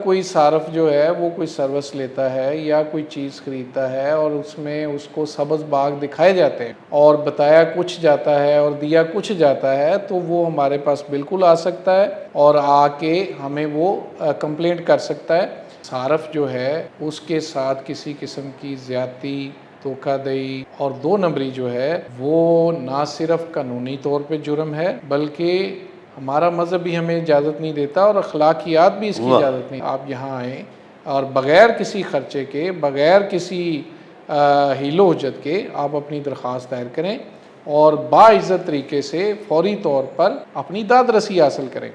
कोई सारफ जो है वो कोई सर्विस लेता है या कोई चीज़ ख़रीदता है और उसमें उसको सब्ज़ बाग दिखाए जाते हैं और बताया कुछ जाता है और दिया कुछ जाता है, तो वो हमारे पास बिल्कुल आ सकता है और आके हमें वो कंप्लेंट कर सकता है। सारफ जो है उसके साथ किसी किस्म की ज़्यादती, धोखाधड़ी और 2 नंबरी जो है वो ना सिर्फ कानूनी तौर पे जुर्म है, बल्कि हमारा मज़हब भी हमें इजाज़त नहीं देता और अखलाकियात भी इसकी इजाज़त नहीं। आप यहाँ आएँ और बग़ैर किसी ख़र्चे के, बग़ैर किसी हीलो हुज्जत के आप अपनी दरख्वास्त दायर करें और बाइज़्ज़त तरीके से फ़ौरी तौर पर अपनी दाद रसी हासिल करें।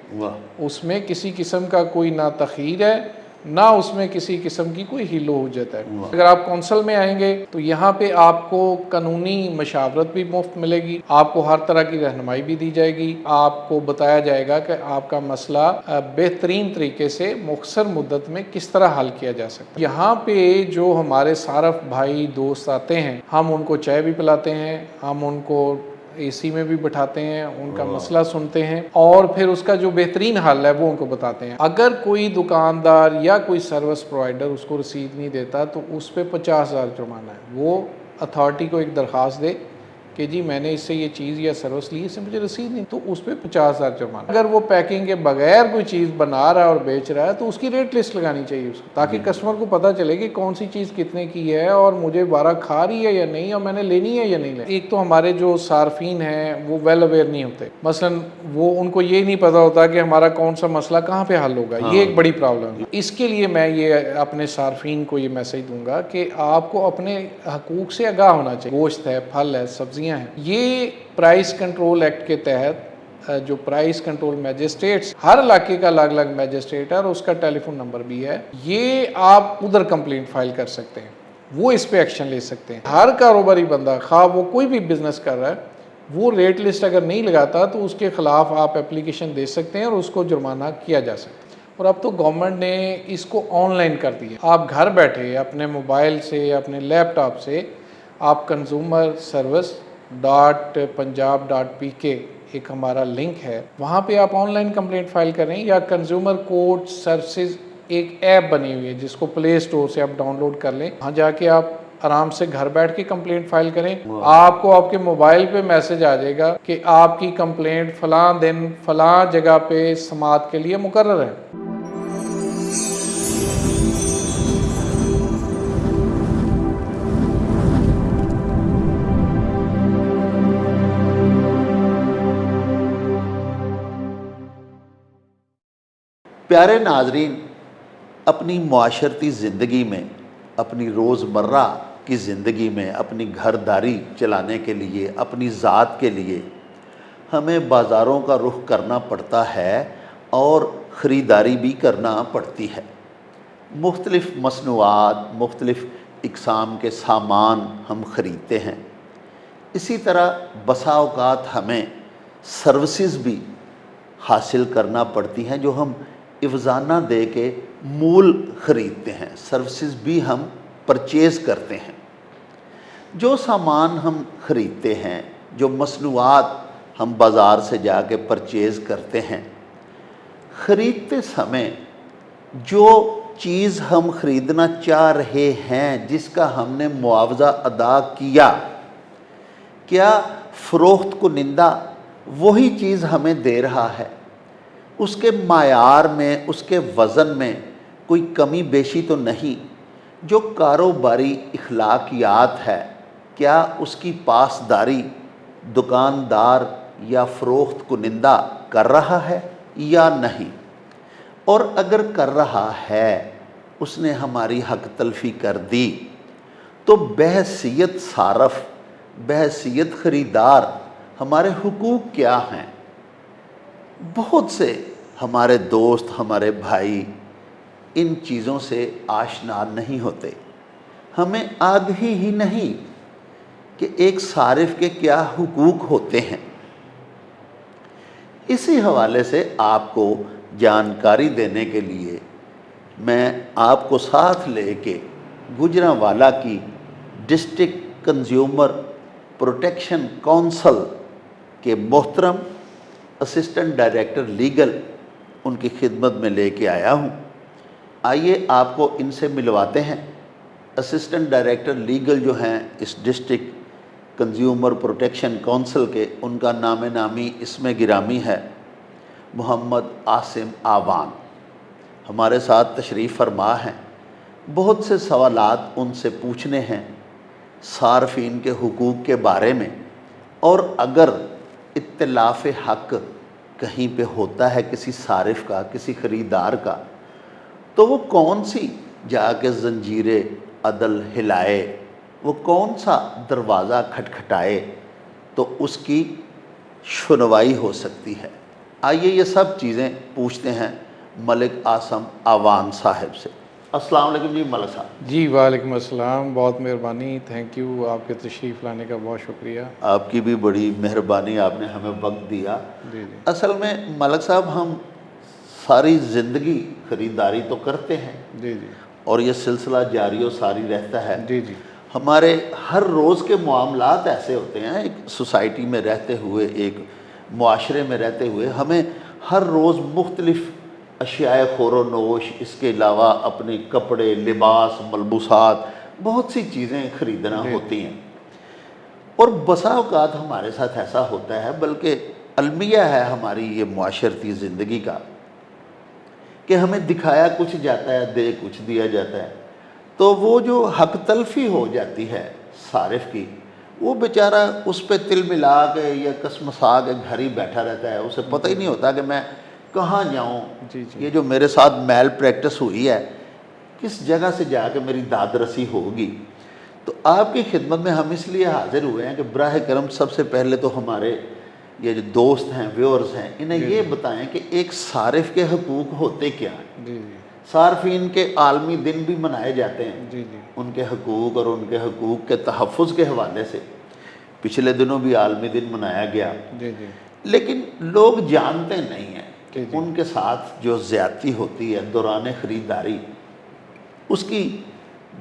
उसमें किसी किस्म का कोई ना तख़यीर है, ना उसमें किसी किस्म की कोई हीलो हुज्जत है। अगर आप कौंसल में आएंगे तो यहाँ पे आपको कानूनी मशावरत भी मुफ्त मिलेगी, आपको हर तरह की रहनुमाई भी दी जाएगी, आपको बताया जाएगा कि आपका मसला बेहतरीन तरीके से मुख्तसर मुद्दत में किस तरह हल किया जा सकता है। यहाँ पे जो हमारे सारफ भाई दोस्त आते हैं, हम उनको चाय भी पिलाते हैं, हम उनको एसी में भी बिठाते हैं, उनका मसला सुनते हैं और फिर उसका जो बेहतरीन हल है वो उनको बताते हैं। अगर कोई दुकानदार या कोई सर्विस प्रोवाइडर उसको रसीद नहीं देता तो उस पर 50,000 जुर्माना है। वो अथॉरिटी को एक दरख्वास्त दे कि जी मैंने इससे ये चीज़ या सर्विस ली, इससे मुझे रसीद नहीं, तो उस पर 50,000 जुर्माना। अगर वो पैकिंग के बगैर कोई चीज़ बना रहा है और बेच रहा है तो उसकी रेट लिस्ट लगानी चाहिए उसको, ताकि कस्टमर को पता चले कि कौन सी चीज़ कितने की है और मुझे बारह खा रही है या नहीं और मैंने लेनी है या नहीं लेनी। एक तो हमारे जो सार्फिन हैं वो वेल अवेयर नहीं होते, मसलन वो उनको ये नहीं पता होता कि हमारा कौन सा मसला कहाँ पर हल होगा। ये एक बड़ी प्रॉब्लम है। इसके लिए मैं ये अपने सार्फिन को ये मैसेज दूँगा कि आपको अपने हकूक़ से आगाह होना चाहिए। गोश्त है, फल है, सब्ज़ियाँ हैं, ये प्राइस कंट्रोल एक्ट के तहत जो प्राइस कंट्रोल मैजिस्ट्रेट्स, हर इलाके का अलग अलग मैजिस्ट्रेट है और उसका टेलीफोन नंबर भी है, ये आप उधर कंप्लेंट फाइल कर सकते हैं, वो इस पे एक्शन ले सकते हैं। हर कारोबारी बंदा, खा वो कोई भी बिजनेस कर रहा है, वो रेट लिस्ट अगर नहीं लगाता तो उसके खिलाफ आप एप्लीकेशन दे सकते हैं और उसको जुर्माना किया जा सकता है। और अब तो गवर्नमेंट ने इसको ऑनलाइन कर दिया। आप घर बैठे अपने मोबाइल से, अपने लैपटॉप से आप consumer.service.punjab.pk एक हमारा लिंक है, वहाँ पे आप ऑनलाइन कंप्लेंट फाइल करें, या कंज्यूमर कोर्ट सर्विसेज एक ऐप बनी हुई है जिसको प्ले स्टोर से आप डाउनलोड कर लें, वहाँ जाके आप आराम से घर बैठ के कंप्लेंट फाइल करें। आपको आपके मोबाइल पे मैसेज आ जाएगा कि आपकी कंप्लेंट फलां दिन फलां जगह पे समाअत के लिए मुकर्रर है। प्यारे नाजरीन, अपनी माशरती ज़िंदगी में, अपनी रोज़मर्रा की ज़िंदगी में, अपनी घरदारी चलाने के लिए, अपनी ज़ात के लिए हमें बाज़ारों का रुख करना पड़ता है और ख़रीदारी भी करना पड़ती है। मुख्तलिफ़ मसनूआत, मुख्तलिफ़ इक़साम के सामान हम ख़रीदते हैं। इसी तरह बसा औक़ात हमें सर्विसेज भी हासिल करना पड़ती हैं जो हम इवज़ाना दे के मूल ख़रीदते हैं, सर्विसेज भी हम परचेज़ करते हैं। जो सामान हम ख़रीदते हैं, जो मसनूआत हम बाज़ार से जाके परचेज़ करते हैं, ख़रीदते समय जो चीज़ हम ख़रीदना चाह रहे हैं, जिसका हमने मुआवज़ा अदा किया, क्या फ़रोख्त कुनिंदा वही चीज़ हमें दे रहा है? उसके मायार में, उसके वज़न में कोई कमी बेशी तो नहीं? जो कारोबारी इखलाकियात है, क्या उसकी पासदारी दुकानदार या फ़रोख्त कुनिंदा कर रहा है या नहीं? और अगर कर रहा है, उसने हमारी हक तलफ़ी कर दी, तो बहैसियत सारफ़, बहैसियत ख़रीदार हमारे हुकूक क्या हैं? बहुत से हमारे दोस्त, हमारे भाई इन चीज़ों से आशना नहीं होते। हमें आगाही ही नहीं कि एक सारिफ के क्या हुकूक होते हैं। इसी हवाले से आपको जानकारी देने के लिए मैं आपको साथ लेके गुजरांवाला की डिस्ट्रिक्ट कंज्यूमर प्रोटेक्शन काउंसिल के मोहतरम असिस्टेंट डायरेक्टर लीगल उनकी खिदमत में लेके आया हूँ। आइए आपको इनसे मिलवाते हैं। असिस्टेंट डायरेक्टर लीगल जो हैं इस डिस्ट्रिक्ट कंज्यूमर प्रोटेक्शन काउंसिल के, उनका नाम नामी इसमें गिरामी है मोहम्मद आसिम आवान, हमारे साथ तशरीफ़ फरमा हैं। बहुत से सवालात उनसे पूछने हैं सारफीन के हुकूक के बारे में, और अगर इत्तलाफ़ हक़ कहीं पे होता है किसी सारिफ का, किसी ख़रीदार का, तो वो कौन सी जाके ज़ंजीरे अदल हिलाए, वो कौन सा दरवाज़ा खटखटाए तो उसकी सुनवाई हो सकती है। आइए ये सब चीज़ें पूछते हैं मलिक आसम आवान साहब से। अस्सलाम वालेकुम जी मलिक साहब। जी वालेकुम अस्सलाम, बहुत मेहरबानी, थैंक यू, आपके तशरीफ़ लाने का बहुत शुक्रिया। आपकी भी बड़ी मेहरबानी, आपने हमें वक्त दिया। जी जी असल में मलिक साहब हम सारी ज़िंदगी ख़रीदारी तो करते हैं जी जी और ये सिलसिला जारी व सारी रहता है। जी जी हमारे हर रोज़ के मामलात ऐसे होते हैं, एक सोसाइटी में रहते हुए, एक मुआशरे में रहते हुए हमें हर रोज़ मुख्तलिफ़ अशियाए ख़ोरो नोश, इसके अलावा अपने कपड़े, लिबास, मलबूसात, बहुत सी चीज़ें ख़रीदना होती हैं। और बसा औक़ात हमारे साथ ऐसा होता है, बल्कि अलमिया है हमारी ये मुआशरती ज़िंदगी का, कि हमें दिखाया कुछ जाता है, दे कुछ दिया जाता है, तो वो जो हक तलफ़ी हो जाती है सारिफ की, वो बेचारा उस पर तिल मिला के या कसमसा के घर ही बैठा रहता है। उसे पता ही नहीं होता कि मैं कहाँ जाऊँ, जी जी ये जो मेरे साथ मैल प्रैक्टिस हुई है किस जगह से जाके मेरी दाद रसी होगी। तो आपकी खिदमत में हम इसलिए हाजिर हुए हैं कि बराह करम सबसे पहले तो हमारे ये जो दोस्त हैं, व्यूअर्स हैं, इन्हें ये बताएं कि एक सारिफ के हुकूक होते क्या हैं। जी जी सारफीन के आलमी दिन भी मनाए जाते हैं जी जी उनके हकूक़ और उनके हकूक़ के तहफ़्फ़ुज़ के हवाले से। पिछले दिनों भी आलमी दिन मनाया गया, जी जी लेकिन लोग जानते नहीं हैं कि जी जी उनके साथ जो ज़्यादती होती है दौरान ख़रीदारी, उसकी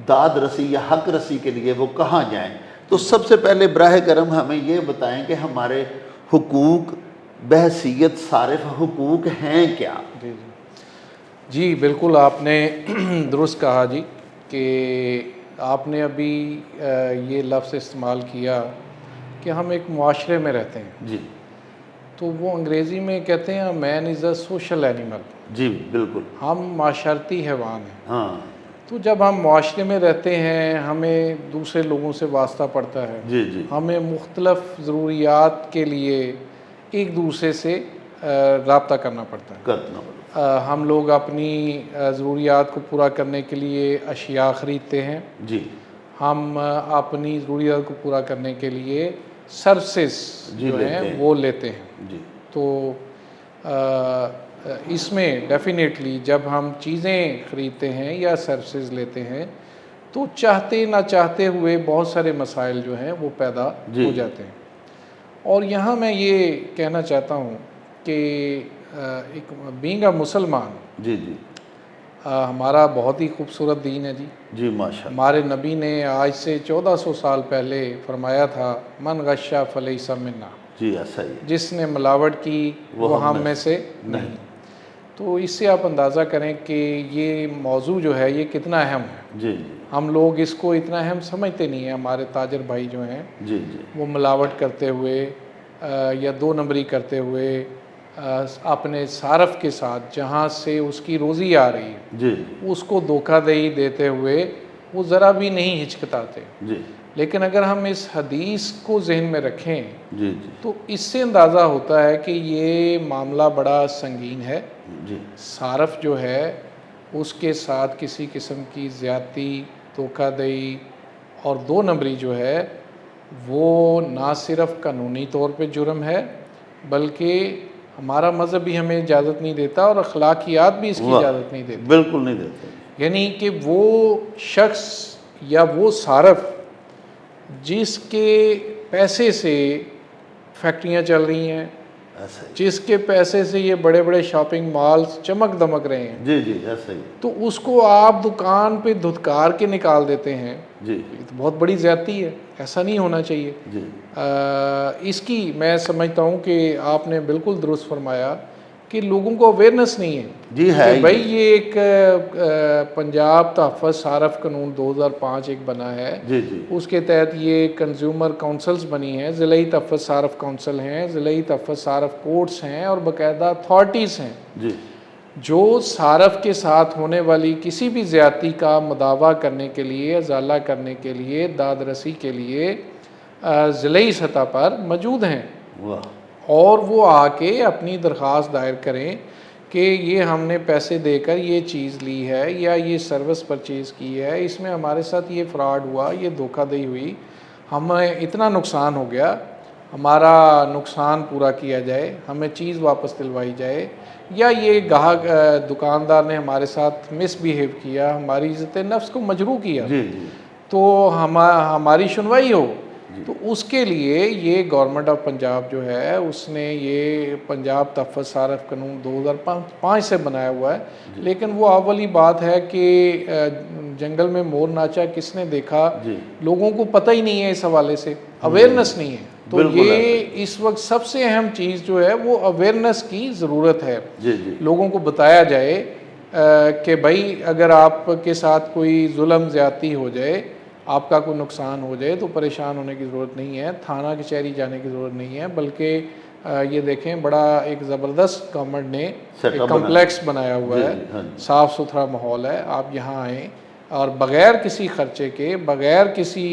दाद रसी या हक रसी के लिए वो कहाँ जाएं। तो सबसे पहले बराह करम हमें ये बताएं कि हमारे हुकूक बहसीयत सारिफ हुकूक हैं क्या। जी जी जी बिल्कुल, आपने दुरुस्त कहा जी, कि आपने अभी ये लफ्ज़ इस्तेमाल किया कि हम एक मुआशरे में रहते हैं, जी तो वो अंग्रेज़ी में कहते हैं man is a social animal, जी बिल्कुल। हम माशरती हैवान हैं। हाँ तो जब हम मुआशरे में रहते हैं, हमें दूसरे लोगों से वास्ता पड़ता है, जी जी हमें मुख्तलफ़ ज़रूरियात के लिए एक दूसरे से रब्ता करना पड़ता है। करना पड़ेगा। हम लोग अपनी ज़रूरियात को पूरा करने के लिए अशिया ख़रीदते हैं, जी हम अपनी ज़रूरियात को पूरा करने के लिए सर्विसेज जी जो लेते हैं हैं। वो लेते हैं। जी तो इसमें डेफिनेटली जब हम चीज़ें ख़रीदते हैं या सर्विसेज लेते हैं, तो चाहते ना चाहते हुए बहुत सारे मसाइल जो हैं वो पैदा जी हो जाते हैं। और यहाँ मैं ये कहना चाहता हूँ कि एक बीइंग अ मुसलमान, जी जी हमारा बहुत ही खूबसूरत दीन है जी। जी माशा हमारे नबी ने आज से 1400 साल पहले फरमाया था, मन गश्शा फलैसा मिन्ना, जी ऐसा ही है। जिसने मिलावट की वो हम में से नहीं। तो इससे आप अंदाज़ा करें कि ये मौजू जो है ये कितना अहम है। जी जी हम लोग इसको इतना अहम समझते नहीं हैं। हमारे ताजर भाई जो हैं जी जी वो मिलावट करते हुए या दो नंबरी करते हुए अपने सारफ के साथ जहाँ से उसकी रोज़ी आ रही है जी उसको धोखाधड़ी देते हुए वो ज़रा भी नहीं हिचकिताते। जी लेकिन अगर हम इस हदीस को जहन में रखें जी जी तो इससे अंदाज़ा होता है कि ये मामला बड़ा संगीन है। जी सारफ जो है उसके साथ किसी किस्म की ज़्यादती, धोखाधड़ी और दो नंबरी जो है वो ना सिर्फ कानूनी तौर पे जुर्म है, बल्कि हमारा मज़हब भी हमें इजाज़त नहीं देता और अखलाकियात भी इसकी वाह, इजाज़त नहीं देते। बिल्कुल नहीं देते। यानी कि वो शख्स या वो सारफ जिसके पैसे से फैक्ट्रियाँ चल रही हैं, ऐसा ही। जिसके पैसे से ये बड़े बड़े शॉपिंग मॉल्स चमक दमक रहे हैं, जी जी ऐसा ही। तो उसको आप दुकान पे धुतकार के निकाल देते हैं। जी ये तो बहुत बड़ी ज़्यादती है, ऐसा नहीं होना चाहिए। जी इसकी मैं समझता हूँ कि आपने बिल्कुल दुरुस्त फरमाया कि लोगों को अवेयरनेस नहीं है जी है कि भाई ये एक पंजाब तहफ़्फ़ुज़ सारफ कानून 2005 एक बना है, जी जी उसके तहत ये कंज्यूमर काउंसिल्स बनी हैं, ज़िलाई तहफ़्फ़ुज़ सारफ काउंसिल हैं, ज़िलाई तहफ़्फ़ुज़ सारफ कोर्ट्स हैं और बाकायदा अथॉरिटीज़ हैं जी जो सारफ के साथ होने वाली किसी भी ज़्यादती का मुदावा करने के लिए, अजाला करने के लिए, दादरसी के लिए ज़िलाई सतह पर मौजूद हैं। वाह और वो आके अपनी दरख्वास्त दायर करें कि ये हमने पैसे देकर ये चीज़ ली है या ये सर्विस परचेज़ की है, इसमें हमारे साथ ये फ्रॉड हुआ, ये धोखाधड़ी हुई, हमें इतना नुकसान हो गया, हमारा नुकसान पूरा किया जाए, हमें चीज़ वापस दिलवाई जाए, या ये गाहक दुकानदार ने हमारे साथ मिसबिहेव किया, हमारी इज़्ज़त नफ्स को मजरूह किया, जी जी तो हमारी सुनवाई हो। तो उसके लिए ये गवर्नमेंट ऑफ पंजाब जो है उसने ये पंजाब तहफ़्फ़ुज़ सारफ कानून 2005 से बनाया हुआ है, लेकिन वो अवली बात है कि जंगल में मोर नाचा किसने देखा, जी लोगों को पता ही नहीं है, इस हवाले से अवेयरनेस नहीं है। तो बिल्कुल ये ऐसा इस वक्त सबसे अहम चीज़ जो है वो अवेयरनेस की ज़रूरत है। जी जी लोगों को बताया जाए कि भाई अगर आपके साथ कोई जुल्म ज़्यादती हो जाए, आपका कोई नुकसान हो जाए तो परेशान होने की ज़रूरत नहीं है, थाना कचहरी जाने की ज़रूरत नहीं है, बल्कि ये देखें बड़ा एक ज़बरदस्त गवर्नमेंट ने एक कम्प्लेक्स बनाया हुआ है, साफ़ सुथरा माहौल है, आप यहाँ आएँ और बग़ैर किसी ख़र्चे के, बग़ैर किसी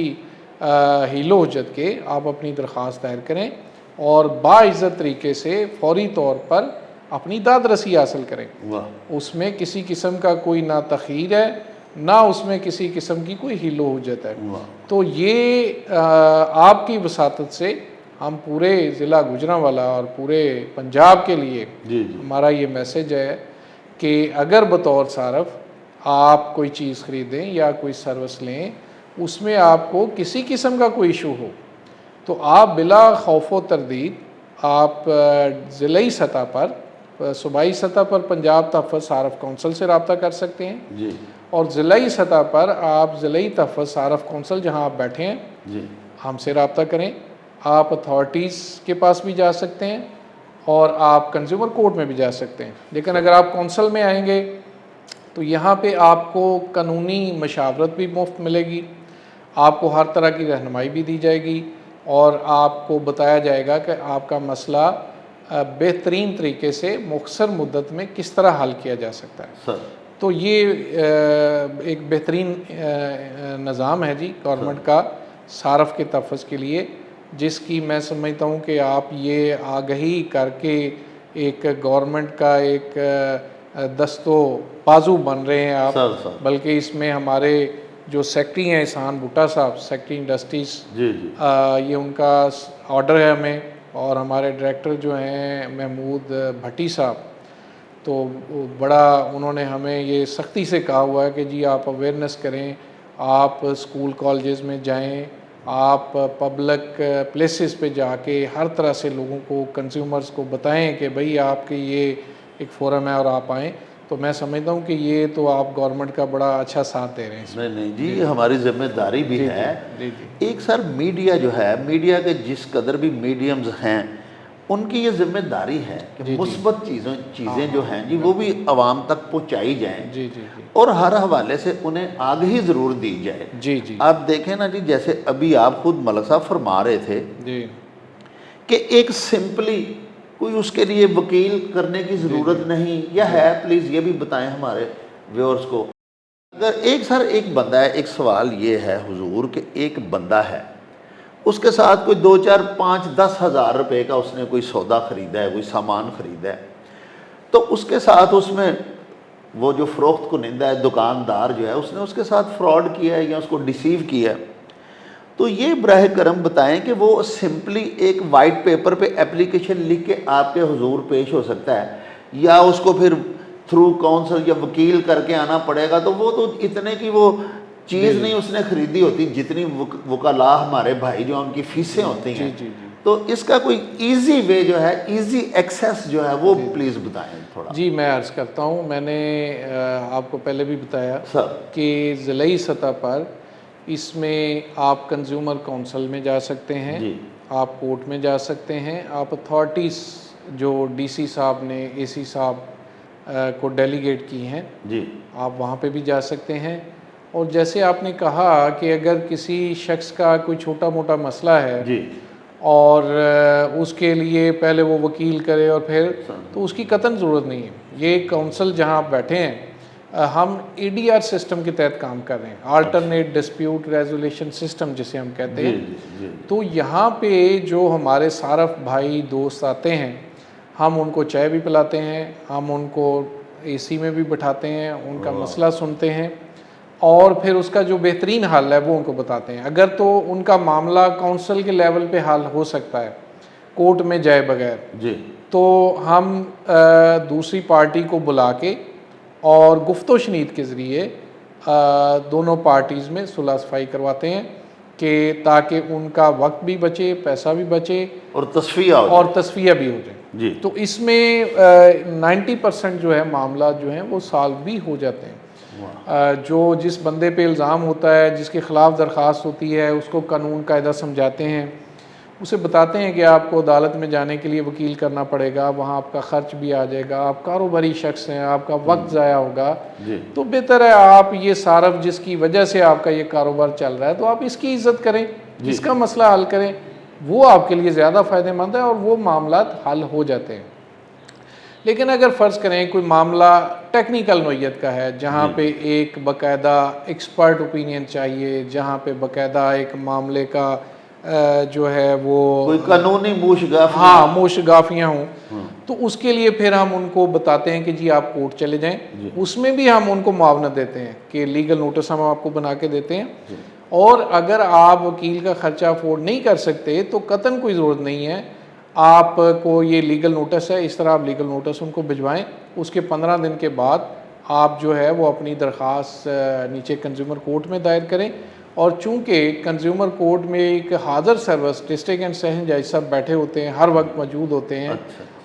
हीलो हुज्जत के आप अपनी दरख्वास्त दायर करें और बाइज़्ज़त तरीके से फ़ौरी तौर पर अपनी दादरसी हासिल करें। वाह उसमें किसी किस्म का कोई ना तख़ीर है, ना उसमें किसी किस्म की कोई हीलो हुज्जत है। तो ये आपकी वसातत से हम पूरे ज़िला गुजरांवाला और पूरे पंजाब के लिए जी जी हमारा ये मैसेज है कि अगर बतौर सारफ आप कोई चीज़ ख़रीदें या कोई सर्विस लें, उसमें आपको किसी किस्म का कोई इशू हो, तो आप बिला खौफ व तरदीद आप ज़िलाई सतह पर, सूबाई सतह पर पंजाब तहफ़्फ़ुज़ सारफ काउंसिल से रब्ता कर सकते हैं जी और ज़िलाई सतह पर आप ज़िलाई तहफ़्फ़ुज़ सारफ काउंसिल जहाँ आप बैठे हैं जी हमसे रब्ता करें। आप अथॉरिटीज़ के पास भी जा सकते हैं और आप कंज्यूमर कोर्ट में भी जा सकते हैं, लेकिन अगर आप काउंसिल में आएंगे तो यहाँ पे आपको कानूनी मशावरत भी मुफ्त मिलेगी, आपको हर तरह की रहनुमाई भी दी जाएगी और आपको बताया जाएगा कि आपका मसला बेहतरीन तरीके से मुख्तसर मुद्दत में किस तरह हल किया जा सकता है। सर तो ये एक बेहतरीन निज़ाम है जी गवर्नमेंट का सारफ के तहफ़्फ़ुज़ के लिए, जिसकी मैं समझता हूँ कि आप ये आगही करके एक गवर्नमेंट का एक दस्तो बाजू बन रहे हैं आप, सर बल्कि इसमें हमारे जो सेक्रेटरी हैं एहसान भुट्टा साहब, सेक्रेटरी इंडस्ट्रीज़, जी जी ये उनका ऑर्डर है हमें, और हमारे डायरेक्टर जो हैं महमूद भट्टी साहब, तो बड़ा उन्होंने हमें ये सख्ती से कहा हुआ है कि जी आप अवेयरनेस करें, आप स्कूल कॉलेजेस में जाएं, आप पब्लिक प्लेसेस पे जाके हर तरह से लोगों को, कंज्यूमर्स को बताएं कि भाई आपके ये एक फोरम है और आप आएँ। तो मैं समझता हूँ कि ये तो आप गवर्नमेंट का बड़ा अच्छा साथ दे रहे हैं इसमें। नहीं जी, हमारी जिम्मेदारी भी है। जी जी एक सर मीडिया जो है, मीडिया के जिस कदर भी मीडियम्स हैं उनकी ये जिम्मेदारी है कि मुस्बत चीज़ें जो हैं जी वो भी आवाम तक पहुंचाई जाएं जी जी जी और हर हवाले से उन्हें आगाही ज़रूर दी जाए। जी जी आप देखें ना जी, जैसे अभी आप खुद मलक साहब फरमा रहे थे जी कि एक सिंपली कोई उसके लिए वकील करने की ज़रूरत नहीं, या है, प्लीज़ ये भी बताएं हमारे व्यूअर्स को। अगर एक बंदा है, एक सवाल ये है हुजूर कि एक बंदा है, उसके साथ कोई 2 4 5 10 हज़ार रुपये का उसने कोई सौदा ख़रीदा है, कोई सामान ख़रीदा है, तो उसके साथ उसमें वो जो फ़रोख्त कुनिंदा है, दुकानदार जो है, उसने उसके साथ फ्रॉड किया है या उसको डिसीव किया है, तो ये बराह करम बताएं कि वो सिंपली एक वाइट पेपर पे एप्लीकेशन लिख के आपके हुजूर पेश हो सकता है, या उसको फिर थ्रू काउंसिल या वकील करके आना पड़ेगा? तो वो तो इतने की वो चीज़ नहीं उसने ख़रीदी होती जितनी वकला हमारे भाई जो उनकी फ़ीसें होती हैं। जी। तो इसका कोई इजी वे जो है, इजी एक्सेस जो है वो प्लीज़ बताएं थोड़ा। जी मैं अर्ज़ करता हूँ, मैंने आपको पहले भी बताया सर कि ज़िलाई सतह पर इसमें आप कंज्यूमर काउंसिल में जा सकते हैं, जी आप कोर्ट में जा सकते हैं, आप अथॉरिटीज़ जो डीसी साहब ने एसी साहब को डेलीगेट की हैं, जी, आप वहाँ पे भी जा सकते हैं। और जैसे आपने कहा कि अगर किसी शख्स का कोई छोटा मोटा मसला है जी, और उसके लिए पहले वो वकील करे और फिर, तो उसकी कतई ज़रूरत नहीं है। ये काउंसिल जहाँ आप बैठे हैं, हम एडीआर सिस्टम के तहत काम कर रहे हैं, अल्टरनेट डिस्प्यूट रेजोल्यूशन सिस्टम जिसे हम कहते जी, हैं। जी, जी, तो यहाँ पे जो हमारे सारफ भाई दोस्त आते हैं, हम उनको चाय भी पिलाते हैं, हम उनको एसी में भी बिठाते हैं, उनका मसला सुनते हैं और फिर उसका जो बेहतरीन हल है वो उनको बताते हैं। अगर तो उनका मामला काउंसिल के लेवल पे हल हो सकता है कोर्ट में जाए बगैर, जी, तो हम दूसरी पार्टी को बुला के और गुफ्तो शनीद के ज़रिए दोनों पार्टीज़ में सुलह सफाई करवाते हैं कि ताकि उनका वक्त भी बचे, पैसा भी बचे और तस्फिया हो और तस्फिया भी हो जाए। जी, तो इसमें 90% जो है मामला जो है वो सॉल्व भी हो जाते हैं। जो जिस बंदे पे इल्ज़ाम होता है, जिसके ख़िलाफ़ दरख्वास्त होती है, उसको कानून कायदा समझाते हैं, उसे बताते हैं कि आपको अदालत में जाने के लिए वकील करना पड़ेगा, वहाँ आपका ख़र्च भी आ जाएगा, आप कारोबारी शख्स हैं, आपका वक्त ज़ाया होगा, तो बेहतर है आप ये सारफ जिसकी वजह से आपका ये कारोबार चल रहा है, तो आप इसकी इज़्ज़त करें, इसका मसला हल करें, वो आपके लिए ज़्यादा फ़ायदेमंद है और वो मामलात हल हो जाते हैं। लेकिन अगर फ़र्ज़ करें कोई मामला टेक्निकल नौइयत का है, जहाँ पे एक बाकायदा एक्सपर्ट ओपिनियन चाहिए, जहाँ पे बाकायदा एक मामले का जो है वो कोई कानूनी मूशगाफियाँ, हाँ मूशगाफियाँ हों, तो उसके लिए फिर हम उनको बताते हैं कि जी आप कोर्ट चले जाएं। उसमें भी हम उनको मुआवनत देते हैं कि लीगल नोटिस हम आपको बना के देते हैं, और अगर आप वकील का ख़र्चा अफोर्ड नहीं कर सकते तो कतई कोई ज़रूरत नहीं है, आपको ये लीगल नोटिस है, इस तरह आप लीगल नोटिस उनको भिजवाएं। उसके 15 दिन के बाद आप जो है वो अपनी दरख्वास्त नीचे कंज्यूमर कोर्ट में दायर करें। और चूँकि कंज्यूमर कोर्ट में एक हाज़र सर्विस डिस्ट्रिक्ट एंड सेशन जज साहब बैठे होते हैं, हर वक्त मौजूद होते हैं,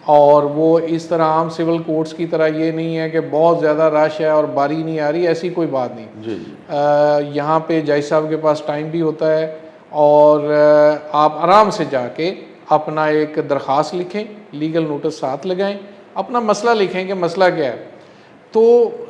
और वो इस तरह आम सिविल कोर्ट्स की तरह ये नहीं है कि बहुत ज़्यादा रश है और बारी नहीं आ रही, ऐसी कोई बात नहीं। यहाँ पे जज साहब के पास टाइम भी होता है और आप आराम से जाके अपना एक दरख्वास्त लिखें, लीगल नोटिस साथ लगाएं, अपना मसला लिखें कि मसला क्या है। तो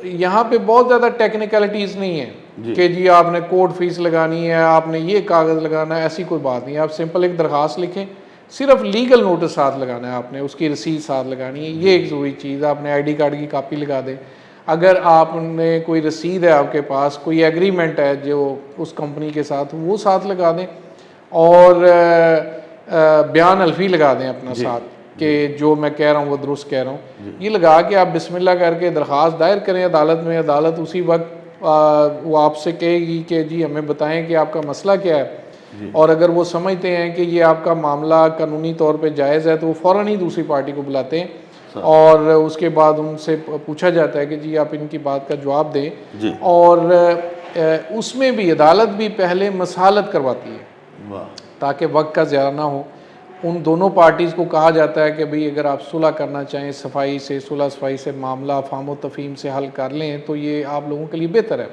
यहाँ पे बहुत ज़्यादा टेक्निकलिटीज़ नहीं है कि जी आपने कोर्ट फीस लगानी है, आपने ये कागज़ लगाना है, ऐसी कोई बात नहीं है। आप सिंपल एक दरख्वास्त लिखें, सिर्फ लीगल नोटिस साथ लगाना है आपने, उसकी रसीद साथ लगानी है, ये एक ज़रूरी चीज़। आपने आईडी कार्ड की कापी लगा दें, अगर आपने कोई रसीद है आपके पास, कोई एग्रीमेंट है जो उस कंपनी के साथ, वो साथ लगा दें, और बयान अल्फी लगा दें अपना साथ कि जो मैं कह रहा हूँ वो दुरुस्त कह रहा हूँ। ये लगा के आप बिस्मिल्लाह करके दरख्वास्त दायर करें अदालत में। अदालत उसी वक्त वो आपसे कहेगी कि जी हमें बताएं कि आपका मसला क्या है, और अगर वो समझते हैं कि ये आपका मामला कानूनी तौर पे जायज़ है तो वो फ़ौरन ही दूसरी पार्टी को बुलाते हैं और उसके बाद उनसे पूछा जाता है कि जी आप इनकी बात का जवाब दें। और उसमें भी अदालत भी पहले मसालत करवाती है ताकि वक्त का ज़्यादा ना हो। उन दोनों पार्टीज़ को कहा जाता है कि भाई अगर आप सुलह करना चाहें, सफाई से, सुलह सफाई से मामला फाहम तफहीम से हल कर लें तो ये आप लोगों के लिए बेहतर है।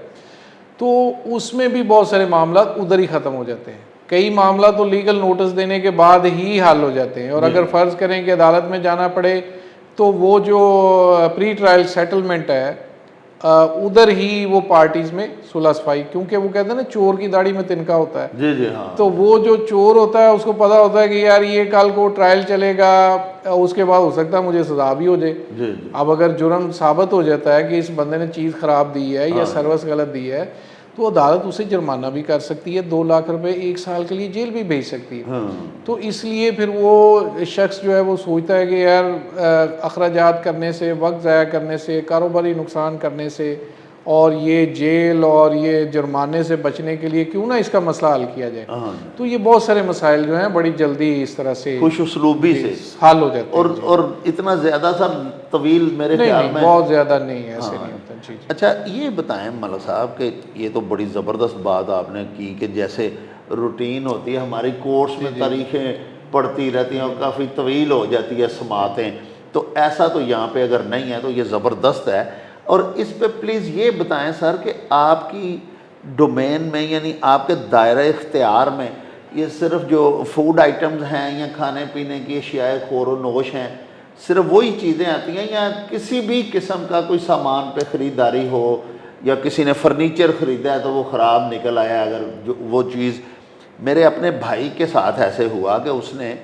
तो उसमें भी बहुत सारे मामला उधर ही ख़त्म हो जाते हैं। कई मामला तो लीगल नोटिस देने के बाद ही हल हो जाते हैं, और अगर फ़र्ज़ करें कि अदालत में जाना पड़े तो वो जो प्री ट्रायल सेटलमेंट है उधर ही वो पार्टीज़ में सुलह सफाई, क्योंकि वो कहते हैं ना चोर की दाढ़ी में तिनका होता है। जी, हाँ। तो वो जो चोर होता है उसको पता होता है कि यार ये कल को ट्रायल चलेगा, उसके बाद हो सकता है मुझे सजा भी हो जाए। अब अगर जुर्म साबित हो जाता है कि इस बंदे ने चीज़ ख़राब दी है या सर्विस गलत दी है, तो अदालत उसे जुर्माना भी कर सकती है, 2 लाख रुपए 1 साल के लिए जेल भी भेज सकती है। तो इसलिए फिर वो शख्स जो है वो सोचता है कि यार अखराजात करने से, वक्त ज़ाया करने से, कारोबारी नुकसान करने से और ये जेल और ये जुर्माने से बचने के लिए क्यों ना इसका मसला हल किया जाए। तो ये बहुत सारे मसाइल जो हैं बड़ी जल्दी इस तरह से खुश उसलूबी से हल हो जाते हैं। और इतना ज़्यादा सा तवील मेरे ख्याल में बहुत ज़्यादा नहीं है, ऐसे नहीं होता। जी। अच्छा ये बताएं मौलवी साहब कि ये तो बड़ी ज़बरदस्त बात आपने की कि जैसे रूटीन होती है हमारी कोर्स में तारीखें पढ़ती रहती हैं और काफ़ी तवील हो जाती है समातें, तो ऐसा तो यहाँ पे अगर नहीं है तो ये ज़बरदस्त है। और इस पे प्लीज़ ये बताएं सर कि आपकी डोमेन में यानी आपके दायरे इख्तियार में ये सिर्फ जो फूड आइटम्स हैं या खाने पीने की अशियाए खोरो नोश हैं सिर्फ वही चीज़ें आती हैं, या किसी भी किस्म का कोई सामान पे ख़रीदारी हो, या किसी ने फर्नीचर ख़रीदा है तो वो ख़राब निकल आया, अगर जो वो चीज़, मेरे अपने भाई के साथ ऐसे हुआ कि उसने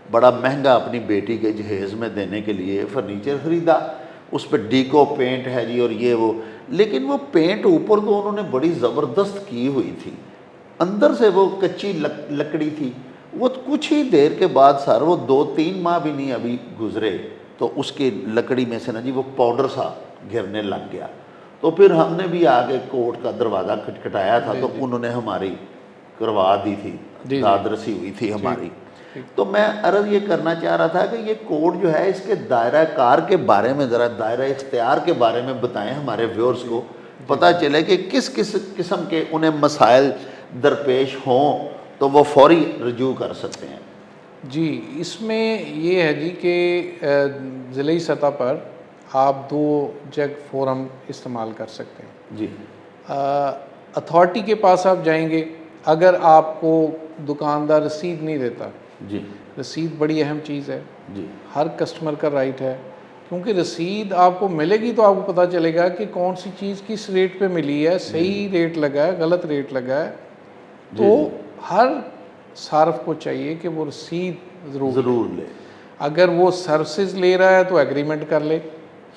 बड़ा महंगा अपनी बेटी के जहेज़ में देने के लिए फर्नीचर ख़रीदा, उस पर डीको पेंट है जी और ये वो, लेकिन वो पेंट ऊपर तो उन्होंने बड़ी ज़बरदस्त की हुई थी, अंदर से वो कच्ची लकड़ी थी। वो कुछ ही देर के बाद सर, वो 2-3 माह भी नहीं अभी गुजरे तो उसकी लकड़ी में से ना जी वो पाउडर सा गिरने लग गया। तो फिर हमने भी आगे कोर्ट का दरवाज़ा खटखटाया था, तो उन्होंने हमारी करवा दी थी, दाद रसी हुई थी हमारी। तो मैं अर्ज़ ये करना चाह रहा था कि ये कोड जो है, इसके दायरा कार के बारे में ज़रा, दायरा इख्तियार के बारे में बताएं हमारे व्यूअर्स को, पता चले कि किस किस किस्म के उन्हें मसाइल दरपेश हों तो वो फौरी रजू कर सकते हैं। जी, इसमें ये है जी कि ज़िले सतह पर आप 2 जग फ़ोरम इस्तेमाल कर सकते हैं जी। अथॉरिटी के पास आप जाएंगे, अगर आपको दुकानदार रसीद नहीं देता, जी। रसीद बड़ी अहम चीज़ है, जी। हर कस्टमर का राइट है, क्योंकि रसीद आपको मिलेगी तो आपको पता चलेगा कि कौन सी चीज़ किस रेट पे मिली है, सही रेट लगा है, गलत रेट लगा है। तो हर सार्फ को चाहिए कि वो रसीद ज़रूर ले। अगर वो सर्विसेज ले रहा है तो एग्रीमेंट कर ले,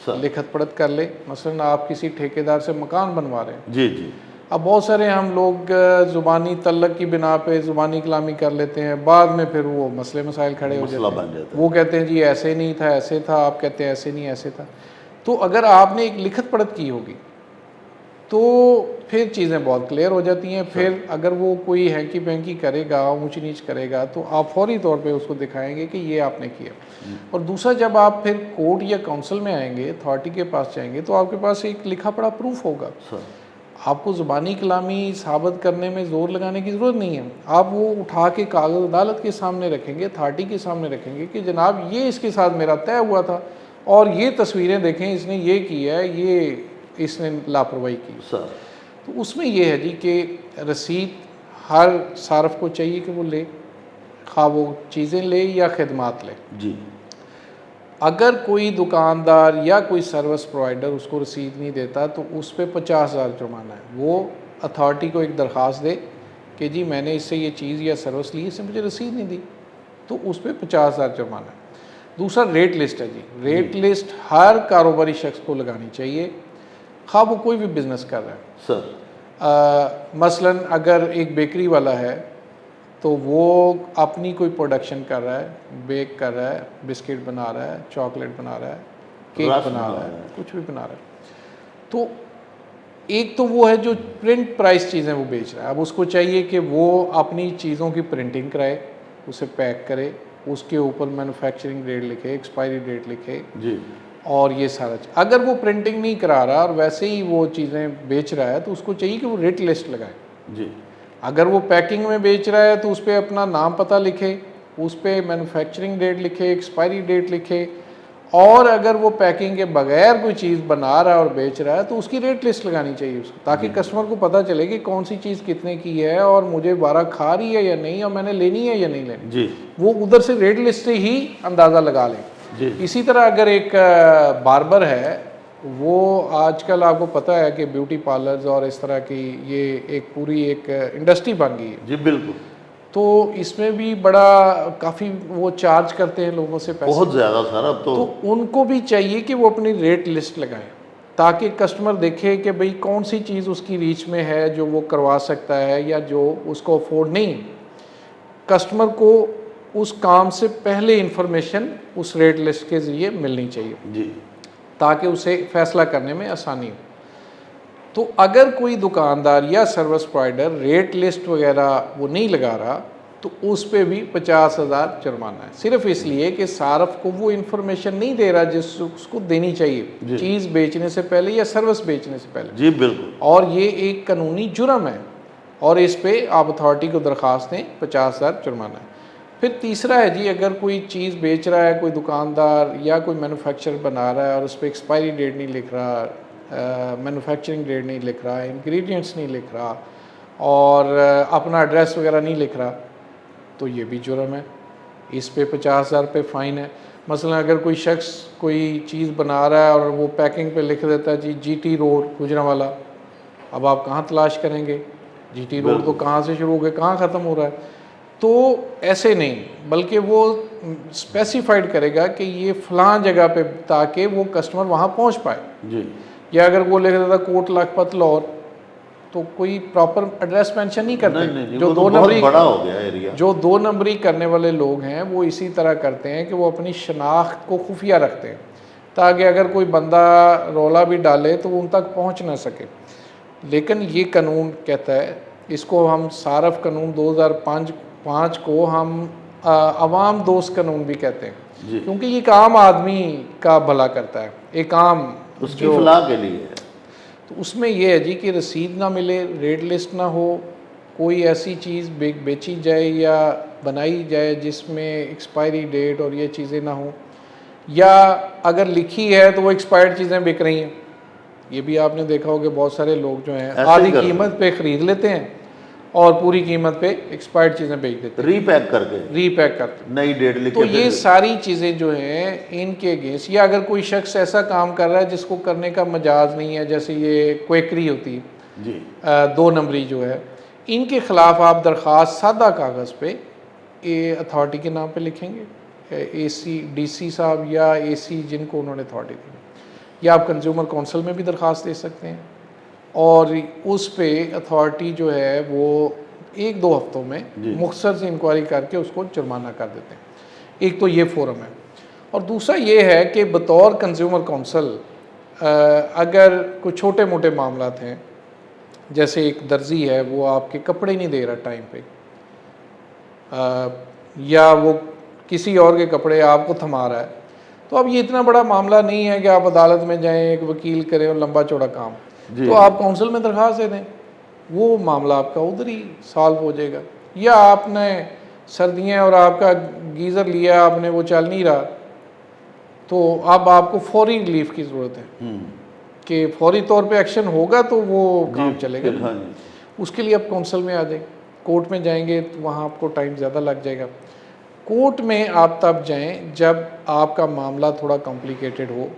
सर। लिखत पढ़त कर ले। मसलन आप किसी ठेकेदार से मकान बनवा रहे हैं, जी जी, अब बहुत सारे हम लोग ज़ुबानी तल्लक की बिना पे ज़ुबानी कलामी कर लेते हैं, बाद में फिर वो मसले मसाइल खड़े हो जाते हैं। वो कहते हैं जी ऐसे नहीं था, ऐसे था, आप कहते हैं ऐसे नहीं ऐसे था। तो अगर आपने एक लिखत पढ़त की होगी तो फिर चीज़ें बहुत क्लियर हो जाती हैं। फिर अगर वो कोई हैंकी पैंकी करेगा, ऊंच नीच करेगा, तो आप फौरी तौर पे उसको दिखाएंगे कि ये आपने किया। और दूसरा, जब आप फिर कोर्ट या काउंसिल में आएंगे, अथॉरिटी के पास जाएंगे, तो आपके पास एक लिखा पढ़ा प्रूफ होगा। आपको ज़ुबानी कलामी साबित करने में ज़ोर लगाने की ज़रूरत नहीं है। आप वो उठा के कागज़ अदालत के सामने रखेंगे, अथॉरिटी के सामने रखेंगे कि जनाब ये इसके साथ मेरा तय हुआ था और ये तस्वीरें देखें, इसने ये किया है, ये इसने लापरवाही की। तो उसमें यह है जी कि रसीद हर सार्फ को चाहिए कि वो ले, खा वो चीज़ें ले या खिदमात ले जी। अगर कोई दुकानदार या कोई सर्विस प्रोवाइडर उसको रसीद नहीं देता तो उस पर 50,000 जुर्माना है। वो अथॉरिटी को एक दरख्वास्त दे कि जी मैंने इससे ये चीज़ या सर्विस ली, इससे मुझे रसीद नहीं दी, तो उस पर 50,000 जुर्माना है। दूसरा रेट लिस्ट है जी। रेट लिस्ट हर कारोबारी शख्स को लगानी चाहिए, खा वो कोई भी बिज़नेस कर रहा है। सर मसलन अगर एक बेकरी वाला है तो वो अपनी कोई प्रोडक्शन कर रहा है, बेक कर रहा है, बिस्किट बना रहा है, चॉकलेट बना रहा है, केक बना रहा है, कुछ भी बना रहा है, तो एक तो वो है जो प्रिंट प्राइस चीज़ें वो बेच रहा है। अब उसको चाहिए कि वो अपनी चीज़ों की प्रिंटिंग कराए, उसे पैक करे, उसके ऊपर मैन्युफैक्चरिंग डेट लिखे, एक्सपायरी डेट लिखे जी, और ये सारा। अगर वो प्रिंटिंग नहीं करा रहा और वैसे ही वो चीज़ें बेच रहा है तो उसको चाहिए कि वो रेट लिस्ट लगाए जी। अगर वो पैकिंग में बेच रहा है तो उस पर अपना नाम पता लिखे, उस पर मैन्युफैक्चरिंग डेट लिखे, एक्सपायरी डेट लिखे, और अगर वो पैकिंग के बगैर कोई चीज़ बना रहा है और बेच रहा है तो उसकी रेट लिस्ट लगानी चाहिए उसको, ताकि कस्टमर को पता चले कि कौन सी चीज़ कितने की है और मुझे 12 खा रही है या नहीं और मैंने लेनी है या नहीं लेनी जी। वो उधर से रेट लिस्ट से ही अंदाज़ा लगा लें जी। इसी तरह अगर एक बार्बर है, वो आजकल आपको पता है कि ब्यूटी पार्लर्स और इस तरह की ये एक पूरी एक इंडस्ट्री बन गई है। जी बिल्कुल। तो इसमें भी बड़ा काफ़ी वो चार्ज करते हैं लोगों से पैसे, बहुत ज़्यादा सर। अब तो उनको भी चाहिए कि वो अपनी रेट लिस्ट लगाएं ताकि कस्टमर देखे कि भाई कौन सी चीज़ उसकी रीच में है जो वो करवा सकता है या जो उसको अफोर्ड नहीं। कस्टमर को उस काम से पहले इंफॉर्मेशन उस रेट लिस्ट के ज़रिए मिलनी चाहिए जी, ताकि उसे फैसला करने में आसानी हो। तो अगर कोई दुकानदार या सर्विस प्रोवाइडर रेट लिस्ट वगैरह वो नहीं लगा रहा तो उस पर भी 50,000 जुर्माना है, सिर्फ इसलिए कि सार्फ को वो इन्फॉर्मेशन नहीं दे रहा जिस उसको देनी चाहिए चीज़ बेचने से पहले या सर्विस बेचने से पहले। जी बिल्कुल। और ये एक कानूनी जुर्म है और इस पर आप अथॉरिटी को दरख्वास्त दें, 50,000 जुर्माना है। फिर तीसरा है जी, अगर कोई चीज़ बेच रहा है कोई दुकानदार या कोई मैन्युफैक्चरर बना रहा है और उस पर एक्सपायरी डेट नहीं लिख रहा, मैन्युफैक्चरिंग डेट नहीं लिख रहा, इंग्रेडिएंट्स नहीं लिख रहा और अपना एड्रेस वगैरह नहीं लिख रहा, तो ये भी जुर्म है, इस पे 50,000 रुपये फ़ाइन है। मसलन अगर कोई शख्स कोई चीज़ बना रहा है और वो पैकिंग पे लिख देता है जी GT रोड गुजरांवाला, अब आप कहाँ तलाश करेंगे? GT रोड तो कहाँ से शुरू हो गया, कहाँ ख़त्म हो रहा है? तो ऐसे नहीं, बल्कि वो स्पेसिफाइड करेगा कि ये फ़लाँ जगह पे, ताकि वो कस्टमर वहाँ पहुँच पाए जी। या अगर वो लिख देता कोट लखपत लाहौर, तो कोई प्रॉपर एड्रेस मेंशन नहीं करते। नहीं, जो वो तो दो बहुत नंबरी बड़ा हो गया एरिया। जो 2 नंबरी करने वाले लोग हैं वो इसी तरह करते हैं कि वो अपनी शनाख्त को खुफिया रखते हैं, ताकि अगर कोई बंदा रौला भी डाले तो वो उन तक पहुंच ना सके। लेकिन ये कानून कहता है, इसको हम सारफ कानून 2005 को हम अवाम दोस्त कानून भी कहते हैं, जी। क्योंकि ये एक आम आदमी का भला करता है, एक आम उसकी फलाह के लिए है। तो उसमें ये है जी कि रसीद ना मिले, रेट लिस्ट ना हो, कोई ऐसी चीज़ बेची जाए या बनाई जाए जिसमें एक्सपायरी डेट और ये चीज़ें ना हो, या अगर लिखी है तो वो एक्सपायर्ड चीज़ें बिक रही हैं। ये भी आपने देखा होगा, बहुत सारे लोग जो हैं आधी कीमत पे ख़रीद लेते हैं और पूरी कीमत पे एक्सपायर्ड चीज़ें बेच देते हैं, रीपैक करके नई डेट लिख के। तो ये सारी चीज़ें जो हैं इनके अगेंस्ट, या अगर कोई शख्स ऐसा काम कर रहा है जिसको करने का मजाज नहीं है, जैसे ये क्वेकरी होती है जी, 2 नंबरी जो है, इनके ख़िलाफ़ आप दरख्वास्त सादा कागज़ पे अथॉरिटी के नाम पे लिखेंगे, AC DC साहब या AC जिनको उन्होंने अथॉरिटी दी, या आप कंज्यूमर कौंसल में भी दरख्वास्त दे सकते हैं और उस पे अथॉरिटी जो है वो 1-2 हफ्तों में मुख्तसर से इंक्वायरी करके उसको जुर्माना कर देते हैं। एक तो ये फोरम है, और दूसरा ये है कि बतौर कंज्यूमर कौंसल अगर कोई छोटे मोटे मामलात हैं, जैसे एक दर्जी है वो आपके कपड़े नहीं दे रहा टाइम पे, या वो किसी और के कपड़े आपको थमा रहा है, तो अब ये इतना बड़ा मामला नहीं है कि आप अदालत में जाएं, एक वकील करें और लंबा चौड़ा काम, तो आप काउंसिल में दरख्वास्त दे दें, वो मामला आपका उधर ही सॉल्व हो जाएगा। या आपने सर्दियाँ और आपका गीज़र लिया आपने, वो चल नहीं रहा, तो अब आपको फौरी रिलीफ की ज़रूरत है कि फौरी तौर पे एक्शन होगा तो वो काम चलेगा। उसके लिए आप काउंसिल में आ जाए, कोर्ट में जाएंगे तो वहाँ आपको टाइम ज़्यादा लग जाएगा। कोर्ट में आप तब जाएं जब आपका मामला थोड़ा कॉम्प्लिकेटेड हो,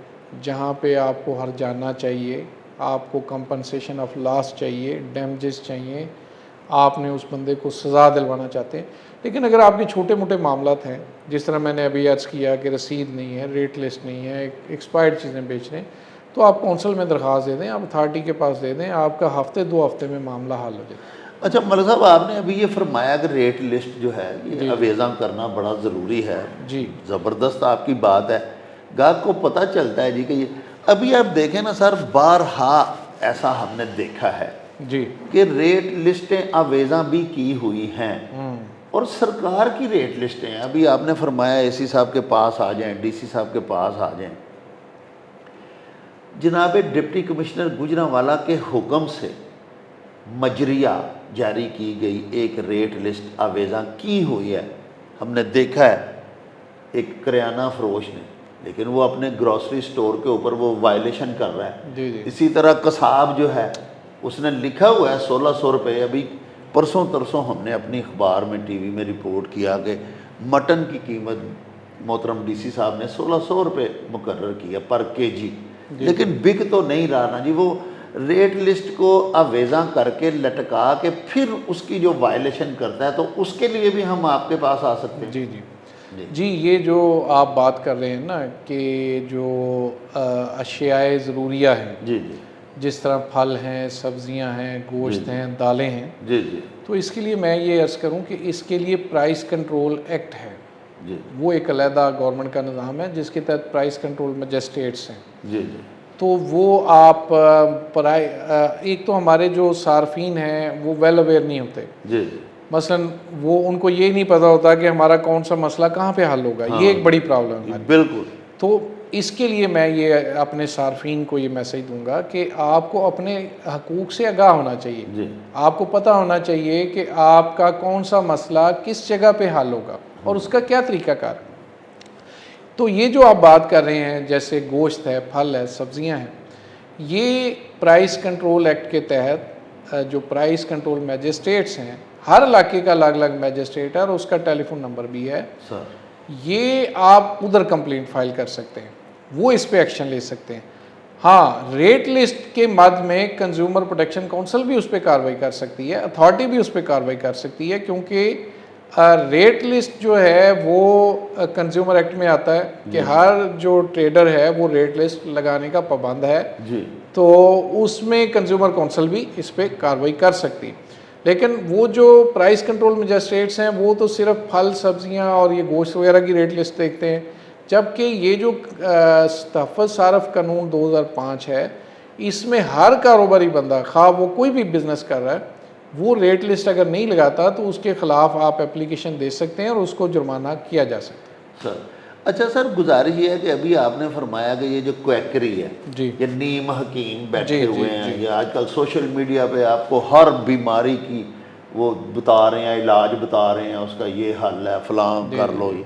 जहाँ पे आपको हर जाना चाहिए, आपको कंपनसेशन ऑफ लॉस चाहिए, डैमेजेस चाहिए, आपने उस बंदे को सज़ा दिलवाना चाहते हैं। लेकिन अगर आपके छोटे मोटे मामलात हैं, जिस तरह मैंने अभी अर्ज़ किया कि रसीद नहीं है, रेट लिस्ट नहीं है, एक्सपायर्ड चीज़ें बेच रहे हैं, तो आप काउंसिल में दरख्वास्त दे दें, आप अथॉरिटी के पास दे दें, आपका हफ्ते 2 हफ्ते में मामला हल हो जाए। अच्छा मलिक साहब, आपने अभी ये फरमाया कि रेट लिस्ट जो है ये अवेज़ा करना बड़ा ज़रूरी है जी, ज़बरदस्त आपकी बात है। गाहक को पता चलता है जी कि ये अभी आप देखें ना सर, बारहा ऐसा हमने देखा है जी कि रेट लिस्टें अवेज़ा भी की हुई हैं और सरकार की रेट लिस्टें हैं। अभी आपने फरमाया AC साहब के पास आ जाएं, DC साहब के पास आ जाएं। जनाब डिप्टी कमिश्नर गुजरांवाला के हुक्म से मजरिया जारी की गई एक रेट लिस्ट अवेज़ा की हुई है। हमने देखा है एक करियाना फरोश ने, लेकिन वो अपने ग्रॉसरी स्टोर के ऊपर वो वायलेशन कर रहा है। जी जी। इसी तरह कसाब जो है उसने लिखा हुआ है 1600 रुपये। अभी परसों तरसों हमने अपनी अखबार में TV में रिपोर्ट किया कि मटन की कीमत मोहतरम DC साहब ने 1600 रुपये मुकर्रर किया पर KG, लेकिन बिक तो नहीं रहा ना जी। वो रेट लिस्ट को अवेज़ा करके लटका के फिर उसकी जो वायलेशन करता है, तो उसके लिए भी हम आपके पास आ सकते हैं। जी जी जी। ये जो आप बात कर रहे हैं ना कि जो अशियाए ज़रूरिया हैं, जी जी, जिस तरह फल हैं, सब्जियां हैं, गोश्त हैं, दालें हैं, जी जी, तो इसके लिए मैं ये अर्ज़ करूं कि इसके लिए प्राइस कंट्रोल एक्ट है जी, वो एक अलहदा गवर्नमेंट का निज़ाम है जिसके तहत प्राइस कंट्रोल मजिस्ट्रेट्स हैं। जी जी, तो वो आप एक तो हमारे जो सार्फिन हैं वो वेल अवेयर नहीं होते। जी जी, मसलन वो उनको ये नहीं पता होता कि हमारा कौन सा मसला कहाँ पे हल होगा। ये एक बड़ी प्रॉब्लम है हमारी। बिल्कुल। तो इसके लिए मैं ये अपने सार्फिन को ये मैसेज दूंगा कि आपको अपने हकूक़ से आगाह होना चाहिए। जी, आपको पता होना चाहिए कि आपका कौन सा मसला किस जगह पे हल होगा और उसका क्या तरीक़ाकार। तो ये जो आप बात कर रहे हैं, जैसे गोश्त है, फल है, सब्जियां हैं, ये प्राइस कंट्रोल एक्ट के तहत जो प्राइस कंट्रोल मैजिस्ट्रेट्स हैं, हर इलाके का अलग अलग मैजिस्ट्रेट है और उसका टेलीफोन नंबर भी है। सर ये आप उधर कंप्लेंट फाइल कर सकते हैं, वो इस पे एक्शन ले सकते हैं। हाँ, रेट लिस्ट के मद में कंज्यूमर प्रोटेक्शन काउंसिल भी उस पर कार्रवाई कर सकती है, अथॉरिटी भी उस पर कार्रवाई कर सकती है, क्योंकि रेट लिस्ट जो है वो कंज्यूमर एक्ट में आता है कि हर जो ट्रेडर है वो रेट लिस्ट लगाने का पाबंद है जी। तो उसमें कंज्यूमर काउंसिल भी इस पर कार्रवाई कर सकती है। लेकिन वो जो प्राइस कंट्रोल मजिस्ट्रेट्स हैं वो तो सिर्फ फल सब्जियां और ये गोश्त वगैरह की रेट लिस्ट देखते हैं, जबकि ये जो तहफ़्फ़ुज़ सारफ कानून 2005 है इसमें हर कारोबारी बंदा खा वो कोई भी बिज़नेस कर रहा है वो रेट लिस्ट अगर नहीं लगाता तो उसके ख़िलाफ़ आप एप्लीकेशन दे सकते हैं और उसको जुर्माना किया जा सकता है। सर अच्छा सर, गुजारिश ये है कि अभी आपने फरमाया कि ये जो क्वैकरी है, जी, ये नीम हकीम बैठे जी, हुए जी, हैं, जी। या आजकल सोशल मीडिया पे आपको हर बीमारी की वो बता रहे हैं, इलाज बता रहे हैं, उसका ये हल है, फलां जी, कर जी, लो जी। ये,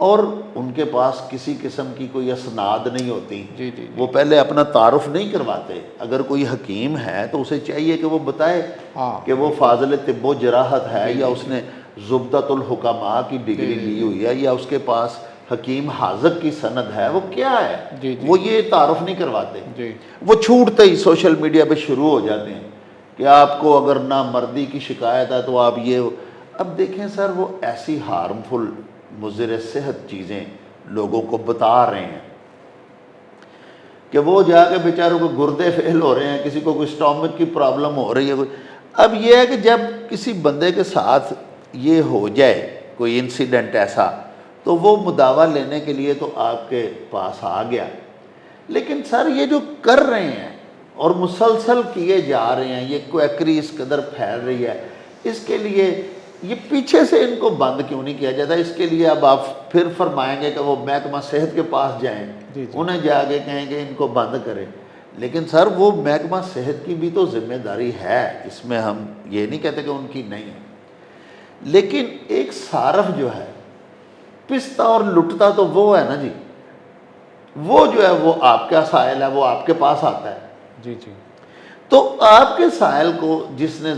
और उनके पास किसी किस्म की कोई असनाद नहीं होती। जी, जी, जी। वो पहले अपना तारुफ नहीं करवाते। अगर कोई हकीम है तो उसे चाहिए कि वो बताए हाँ, कि वो फाजिल तिब्बो जराहत है, जी, या जी, उसने ज़ुब्दतुल हुकामा की डिग्री जी, जी, ली जी। हुई है, या उसके पास हकीम हाज़क की सनद है, वो क्या है, जी, जी। वो ये तारुफ नहीं करवाते। जी, वो छूटते ही सोशल मीडिया पे शुरू हो जाते हैं कि आपको अगर ना मर्दी की शिकायत है तो आप ये। अब देखें सर, वो ऐसी हार्मफुल मुज़िर सेहत चीज़ें लोगों को बता रहे हैं कि वो जाके बेचारों को गुर्दे फेल हो रहे हैं, किसी को कोई स्टोमक की प्रॉब्लम हो रही है कोई। अब ये है कि जब किसी बंदे के साथ ये हो जाए कोई इंसिडेंट ऐसा, तो वो मुदावा लेने के लिए तो आपके पास आ गया। लेकिन सर ये जो कर रहे हैं और मुसलसल किए जा रहे हैं, ये क्वैकरी इस कदर फैल रही है, इसके लिए ये पीछे से इनको बंद क्यों नहीं किया जाता? इसके लिए अब आप फिर फरमाएंगे कि वो महकमा सेहत के पास जाएं, जी, जी। उन्हें जाके कहेंगे इनको बंद करें। लेकिन सर वो महकमा सेहत की भी तो जिम्मेदारी है, इसमें हम ये नहीं कहते कि उनकी नहीं है। लेकिन एक सारफ जो है पिसता और लुटता तो वो है ना जी, वो जो है वो आपका साइल है, वो आपके पास आता है। जी, जी। तो आपके साइल को जिसने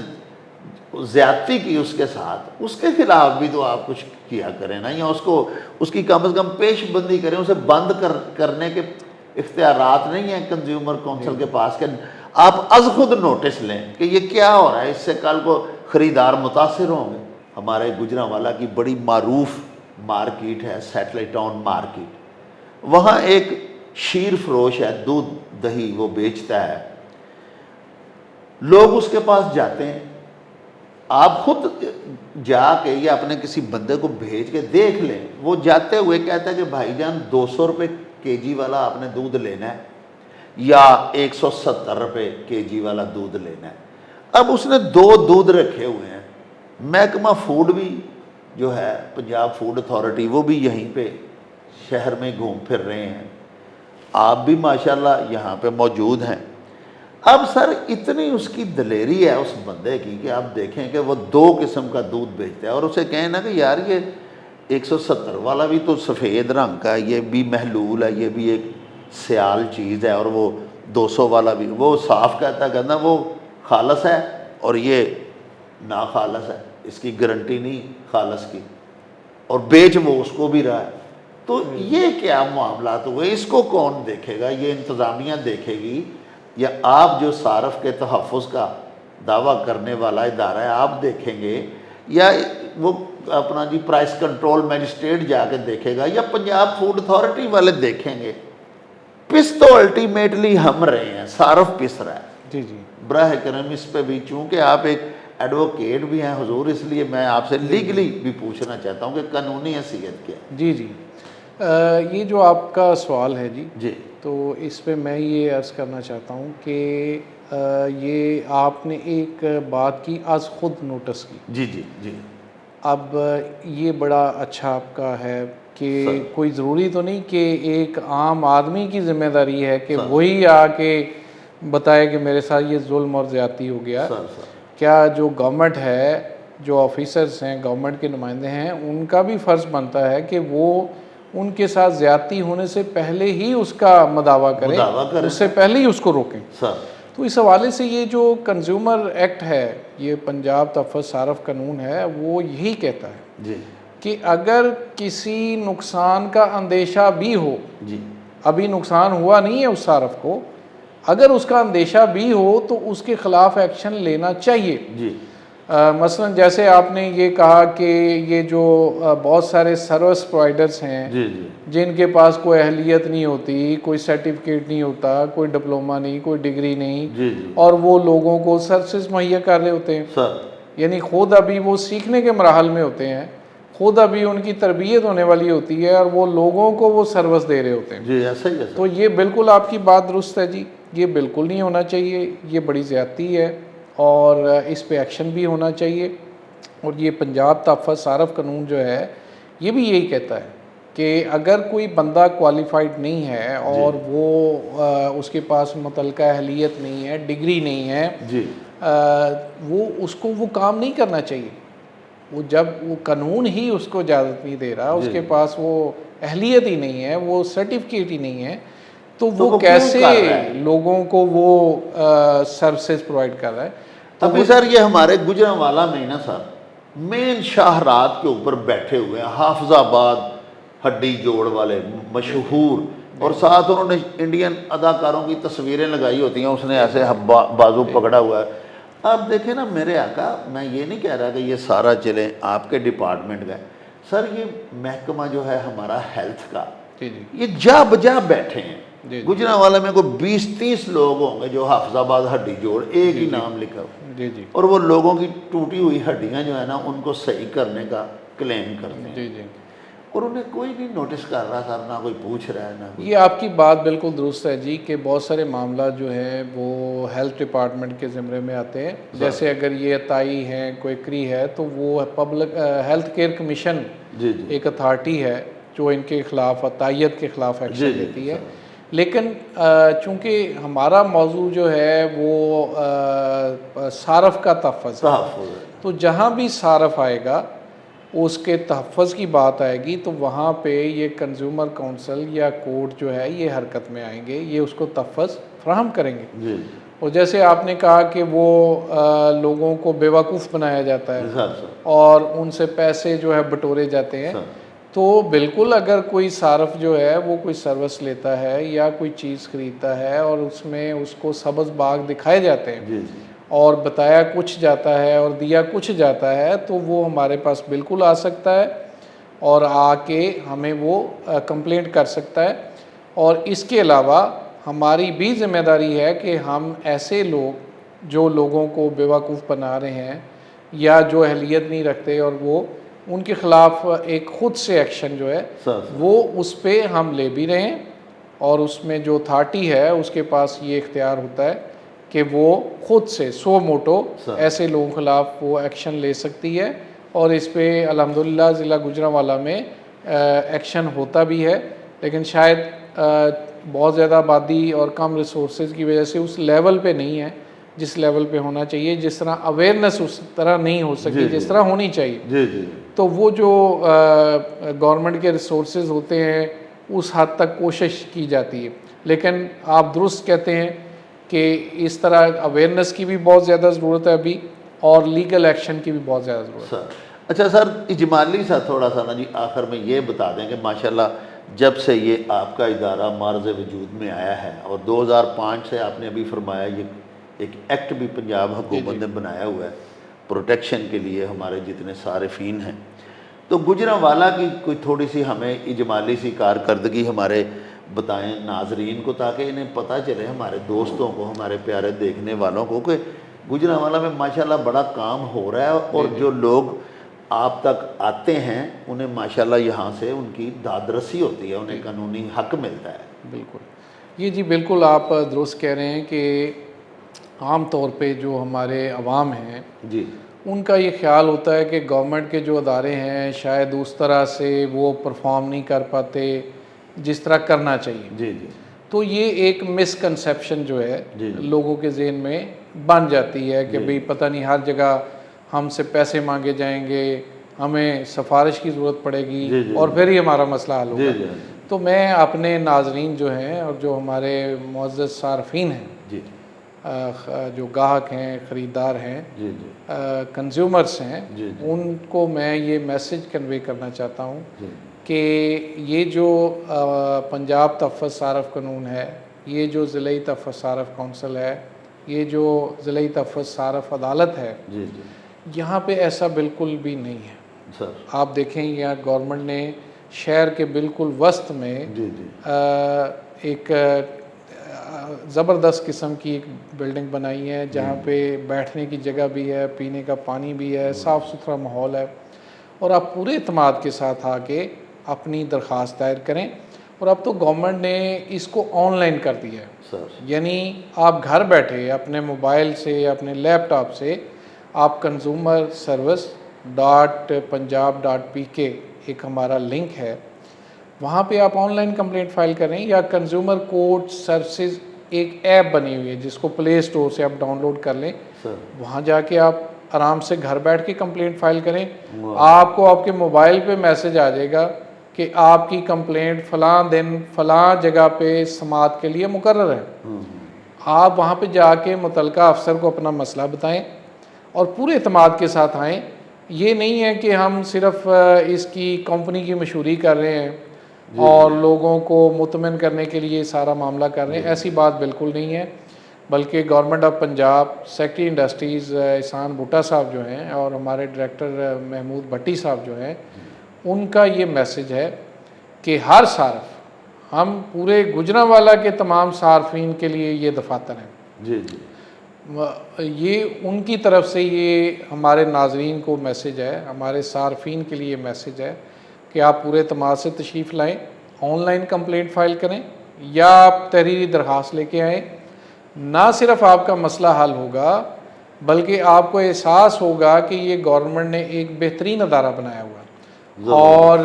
ज्यादती की उसके साथ, उसके खिलाफ भी तो आप कुछ किया करें ना, या उसको उसकी कम से कम पेशबंदी करें, उसे बंद करने के इख्तियारात नहीं है कंज्यूमर काउंसिल के पास कि आप अज खुद नोटिस लें कि ये क्या हो रहा है, इससे कल को ख़रीदार मुतासिर होंगे। हमारे गुजरांवाला की बड़ी मारूफ मार्केट है सैटेलाइट टाउन मार्केट, वहाँ एक शीर फरोश है, दूध दही वो बेचता है, लोग उसके पास जाते हैं। आप खुद जाके या अपने किसी बंदे को भेज के देख लें, वो जाते हुए कहता है कि भाईजान 200 रुपये केजी वाला आपने दूध लेना है या 170 रुपये केजी वाला दूध लेना है। अब उसने 2 दूध रखे हुए हैं। महकमा फूड भी जो है, पंजाब फूड अथॉरिटी, वो भी यहीं पे शहर में घूम फिर रहे हैं, आप भी माशाल्लाह यहाँ पे मौजूद हैं। अब सर इतनी उसकी दलेरी है उस बंदे की कि आप देखें कि वो 2 किस्म का दूध बेचता है, और उसे कहें ना कि यार ये 170 वाला भी तो सफ़ेद रंग का, ये भी महलूल है, ये भी एक सियाल चीज़ है, और वो 200 वाला भी, वो साफ कहता वो खालस है और ये ना खालस है, इसकी गारंटी नहीं खालस की, और बेच वो उसको भी रहा है। तो ये क्या मामला हुए? इसको कौन देखेगा? ये इंतज़ामिया देखेगी या आप जो सारफ के तहफ़्फ़ुज़ का दावा करने वाला इदारा है आप देखेंगे, या वो अपना जी प्राइस कंट्रोल मजिस्ट्रेट जाके देखेगा, या पंजाब फूड अथॉरिटी वाले देखेंगे? पिस तो अल्टीमेटली हम रहे हैं, सारफ पिस रहा है। जी, जी। बराह करम इस पे भी, चूँकि आप एक एडवोकेट भी हैं हुजूर, इसलिए मैं आपसे लीगली भी पूछना चाहता हूँ कि कानूनी हैसियत क्या है? जी, जी। ये जो आपका सवाल है जी, जी तो इस पे मैं ये अर्ज़ करना चाहता हूँ कि ये आपने एक बात की आज ख़ुद नोटिस की। जी जी जी अब ये बड़ा अच्छा आपका है कि कोई ज़रूरी तो नहीं कि एक आम आदमी की ज़िम्मेदारी है कि वही आके बताए कि मेरे साथ ये जुल्म और ज़्यादती हो गया। सर क्या जो गवर्नमेंट है, जो ऑफिसर्स हैं, गवर्नमेंट के नुमाइंदे हैं, उनका भी फ़र्ज़ बनता है कि वो उनके साथ ज़्यादती होने से पहले ही उसका मदावा करें, उससे पहले ही उसको रोकें। सर तो इस हवाले से ये जो कंज्यूमर एक्ट है, ये पंजाब तहफ़्फ़ुज़ सारफ कानून है, वो यही कहता है जी कि अगर किसी नुकसान का अंदेशा भी हो, जी अभी नुकसान हुआ नहीं है उस सारफ को, अगर उसका अंदेशा भी हो तो उसके ख़िलाफ़ एक्शन लेना चाहिए। जी मसलन जैसे आपने ये कहा कि ये जो बहुत सारे सर्विस प्रोवाइडर्स हैं जी जी जिनके पास कोई अहलियत नहीं होती, कोई सर्टिफिकेट नहीं होता, कोई डिप्लोमा नहीं, कोई डिग्री नहीं, जी जी और वो लोगों को सर्विसेज मुहैया कर रहे होते हैं, सर, यानी खुद अभी वो सीखने के मराहल में होते हैं, खुद अभी उनकी तरबियत होने वाली होती है और वो लोगों को वो सर्विस दे रहे होते हैं। जी ऐसा ही है सर। तो ये बिल्कुल आपकी बात दुरुस्त है जी, ये बिल्कुल नहीं होना चाहिए, ये बड़ी ज़्यादती है और इस पे एक्शन भी होना चाहिए। और ये पंजाब तहफ़्फ़ुज़ सारफ कानून जो है ये भी यही कहता है कि अगर कोई बंदा क्वालिफाइड नहीं है और वो उसके पास मुतलका अहलियत नहीं है, डिग्री नहीं है, जी वो उसको वो काम नहीं करना चाहिए। वो जब वो कानून ही उसको इजाज़त नहीं दे रहा, उसके पास वो अहलियत ही नहीं है, वो सर्टिफिकेट ही नहीं है, तो वो कैसे लोगों को वो सर्विसेज प्रोवाइड कर रहा है। तो अभी सर ये हमारे गुजरांवाला में ना सर मेन शाहरात के ऊपर बैठे हुए हैं हाफिजाबाद हड्डी जोड़ वाले मशहूर, और साथ उन्होंने इंडियन अदाकारों की तस्वीरें लगाई होती हैं, उसने ऐसे बाजू पकड़ा हुआ है। आप देखें ना मेरे आका, मैं ये नहीं कह रहा कि ये सारा चले आपके डिपार्टमेंट का सर, ये महकमा जो है हमारा हेल्थ का, जी जी ये जा बजा बैठे हैं। जी। गुजरांवाला में कोई 20-30 लोग होंगे जो हाफिजाबाद हड्डी जोड़ एक ही नाम लिखा हुआ, जी जी और वो लोगों की टूटी हुई हड्डियां जो है ना उनको सही करने का क्लेम करते हैं, जी जी। और उन्हें कोई नहीं नोटिस कर रहा सर, ना कोई पूछ रहा है ना कोई। ये आपकी बात बिल्कुल दुरुस्त है जी कि बहुत सारे मामला जो है वो हेल्थ डिपार्टमेंट के ज़िम्मे में आते हैं। जैसे अगर ये अताई है, कोई क्री है, तो वो पब्लिक हेल्थ केयर कमीशन जी जी एक अथॉरिटी है जो इनके ख़िलाफ़ अतायत के ख़िलाफ़ एक्शन जी, जी, लेती है। लेकिन चूँकि हमारा मौजू जो है वो सारफ का तहफ़्फ़ुज़ है, तहफ़्फ़ुज़ है। तो जहाँ भी सारफ आएगा उसके तहफ़्फ़ुज़ की बात आएगी तो वहाँ पे ये कंज्यूमर काउंसिल या कोर्ट जो है ये हरकत में आएंगे, ये उसको तहफ़्फ़ुज़ फ्राहम करेंगे। जी और जैसे आपने कहा कि वो लोगों को बेवकूफ़ बनाया जाता है सर और उनसे पैसे जो है बटोरे जाते हैं, सर तो बिल्कुल अगर कोई सारफ जो है वो कोई सर्विस लेता है या कोई चीज़ ख़रीदता है और उसमें उसको सब्ज़ बाग दिखाए जाते हैं जी जी और बताया कुछ जाता है और दिया कुछ जाता है, तो वो हमारे पास बिल्कुल आ सकता है और आके हमें वो कंप्लेंट कर सकता है। और इसके अलावा हमारी भी ज़िम्मेदारी है कि हम ऐसे लोग जो लोगों को बेवकूफ़ बना रहे हैं या जो अहलियत नहीं रखते और वो उनके ख़िलाफ़ एक ख़ुद से एक्शन जो है सर वो उस पर हम ले भी रहे हैं, और उसमें जो अथॉरिटी है उसके पास ये इख्तियार होता है कि वो ख़ुद से सो मोटो ऐसे लोगों के खिलाफ़ वो एक्शन ले सकती है। और इस पे अल्हम्दुलिल्लाह ज़िला गुजरांवाला में एक्शन होता भी है, लेकिन शायद बहुत ज़्यादा आबादी और कम रिसोर्सेज की वजह से उस लेवल पे नहीं है जिस लेवल पे होना चाहिए, जिस तरह अवेयरनेस उस तरह नहीं हो सकी जिस तरह होनी चाहिए। जी जी तो वो जो गवर्नमेंट के रिसोर्सेज होते हैं उस हद तक कोशिश की जाती है, लेकिन आप दुरुस्त कहते हैं कि इस तरह अवेयरनेस की भी बहुत ज़्यादा ज़रूरत है अभी, और लीगल एक्शन की भी बहुत ज़्यादा ज़रूरत है। सर अच्छा सर, इजमाली सा थोड़ा सा ना जी आखिर में ये बता दें कि माशाल्लाह जब से ये आपका इदारा मार्ज़ वजूद में आया है और 2005 से आपने अभी फरमाया ये एक एक्ट भी पंजाब हुकूमत ने बनाया हुआ है प्रोटेक्शन के लिए हमारे जितने सारिफीन हैं, तो गुजरांवाला की कोई थोड़ी सी हमें इजमाली सी कारकर्दगी हमारे बताएं नाजरीन को, ताकि इन्हें पता चले, हमारे दोस्तों को, हमारे प्यारे देखने वालों को, कि गुजरांवाला में माशाल्लाह बड़ा काम हो रहा है और जो लोग आप तक आते हैं उन्हें माशाल्लाह यहाँ से उनकी दादरसी होती है, उन्हें कानूनी हक मिलता है। बिल्कुल, ये जी बिल्कुल आप दुरुस्त कह रहे हैं कि आम तौर पे जो हमारे अवाम हैं जी उनका ये ख्याल होता है कि गवर्नमेंट के जो अदारे हैं शायद उस तरह से वो परफॉर्म नहीं कर पाते जिस तरह करना चाहिए। जी जी तो ये एक मिसकंसेप्शन जो है जी लोगों के ज़हन में बन जाती है कि भाई पता नहीं हर जगह हमसे पैसे मांगे जाएंगे, हमें सिफारिश की ज़रूरत पड़ेगी और फिर ही हमारा मसला हल होगा। तो मैं अपने नाजरीन जो हैं और जो हमारे मुअज़्ज़ज़ सारफीन हैं जी जो ग्राहक हैं, ख़रीदार हैं, जी जी कंज्यूमर्स हैं, जी जी उनको मैं ये मैसेज कन्वे करना चाहता हूँ जी कि ये जो पंजाब तहफ़्फ़ुज़ सारफ़ कानून है, ये जो ज़िले तहफ़्फ़ुज़ सारफ़ कौंसल है, ये जो ज़िले तहफ़्फ़ुज़ सारफ़ अदालत है, जी जी यहाँ पे ऐसा बिल्कुल भी नहीं है। सर। आप देखें यहाँ गवर्नमेंट ने शहर के बिल्कुल वस्त में जी जी एक ज़बरदस्त किस्म की एक बिल्डिंग बनाई है, जहाँ पे बैठने की जगह भी है, पीने का पानी भी है, साफ़ सुथरा माहौल है, और आप पूरे इत्मीनान के साथ आके अपनी दरख्वास्त दायर करें। और अब तो गवर्नमेंट ने इसको ऑनलाइन कर दिया है, सर। यानी आप घर बैठे अपने मोबाइल से, अपने लैपटॉप से आप कंज्यूमर सर्विस .punjab.pk एक हमारा लिंक है, वहाँ पे आप ऑनलाइन कंप्लेंट फ़ाइल करें, या कंज्यूमर कोर्ट सर्विसेज एक ऐप बनी हुई है जिसको प्ले स्टोर से आप डाउनलोड कर लें, सर। वहाँ जाके आप आराम से घर बैठ के कंप्लेंट फ़ाइल करें। आपको आपके मोबाइल पे मैसेज आ जाएगा कि आपकी कंप्लेंट फ़लाँ दिन फ़लाँ जगह पे समाअत के लिए मुकर्रर है। आप वहाँ पे जाके मुतलका अफसर को अपना मसला बताएं और पूरे इत्मीनान के साथ आएँ। ये नहीं है कि हम सिर्फ इसकी कंपनी की मशहूरी कर रहे हैं और लोगों को मुतमिन करने के लिए सारा मामला कर रहे हैं, ऐसी बात बिल्कुल नहीं है। बल्कि government of Punjab, secretary industries एहसान भुट्टा साहब जो हैं और हमारे डायरेक्टर महमूद भट्टी साहब जो हैं, उनका ये मैसेज है कि हर सारफ हम पूरे गुजरांवाला के तमाम सार्फिन के लिए ये दफातर हैं। जी जी ये उनकी तरफ से ये हमारे नाजरीन को मैसेज है, हमारे सार्फिन के लिए मैसेज है कि आप पूरे इत्मीनान से तशरीफ़ लाएँ, ऑनलाइन कंप्लेंट फ़ाइल करें या आप तहरीरी दरख्वास्त लेके आएँ। ना सिर्फ आपका मसला हल होगा, बल्कि आपको एहसास होगा कि ये गवर्नमेंट ने एक बेहतरीन अदारा बनाया हुआ है और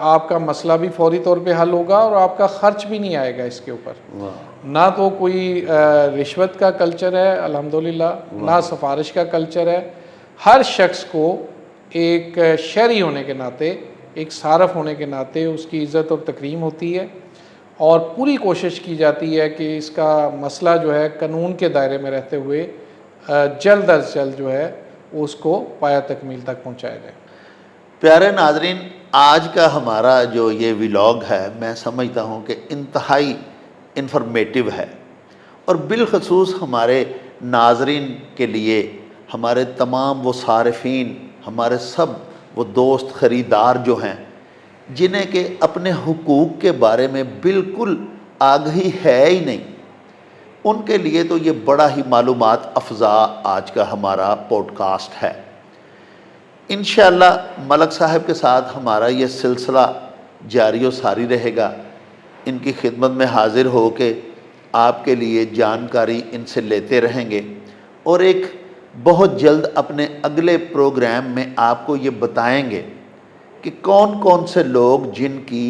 आपका मसला भी फौरी तौर पे हल होगा और आपका ख़र्च भी नहीं आएगा इसके ऊपर। ना तो कोई रिश्वत का कल्चर है अल्हम्दुलिल्लाह, ना सिफारिश का कल्चर है। हर शख्स को एक शहरी होने के नाते, एक सारफ होने के नाते उसकी इज़्ज़त और तकरीम होती है और पूरी कोशिश की जाती है कि इसका मसला जो है कानून के दायरे में रहते हुए जल्द अज जल्द जो है उसको पाया तकमील तक पहुँचाया जाए। प्यारे नाजरीन, आज का हमारा जो ये व्लॉग है, मैं समझता हूँ कि इंतहाई इन्फॉर्मेटिव है और बिलखसूस हमारे नाजरीन के लिए, हमारे तमाम वो सारिफीन, हमारे सब वो दोस्त ख़रीदार जो हैं जिन्हें के अपने हुकूक के बारे में बिल्कुल आगाही है ही नहीं, उनके लिए तो ये बड़ा ही मालूमात अफ़ज़ा आज का हमारा पॉडकास्ट है। इंशाअल्लाह मलक साहब के साथ हमारा ये सिलसिला जारी व सारी रहेगा। इनकी खिदमत में हाज़िर हो के आपके लिए जानकारी इनसे लेते रहेंगे और एक बहुत जल्द अपने अगले प्रोग्राम में आपको ये बताएंगे कि कौन कौन से लोग जिनकी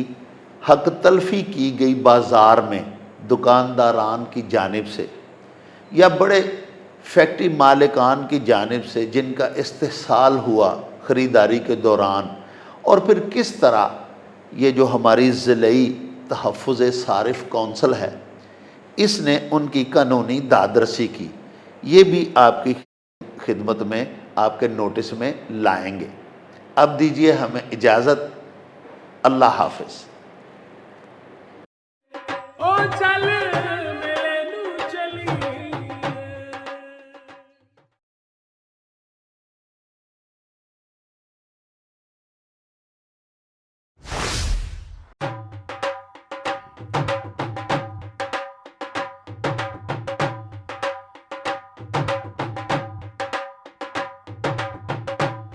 हक तलफ़ी की गई बाज़ार में दुकानदारान की जानिब से या बड़े फैक्ट्री मालिकान की जानिब से जिनका इस्तेहसाल हुआ ख़रीदारी के दौरान, और फिर किस तरह ये जो हमारी ज़िलई तहफ़्फ़ुज़ सारिफ़ कौंसल है इसने उनकी कानूनी दादरसी की, ये भी आपकी खिदमत में, आपके नोटिस में लाएंगे। अब दीजिए हमें इजाज़त। अल्लाह हाफ़िज़।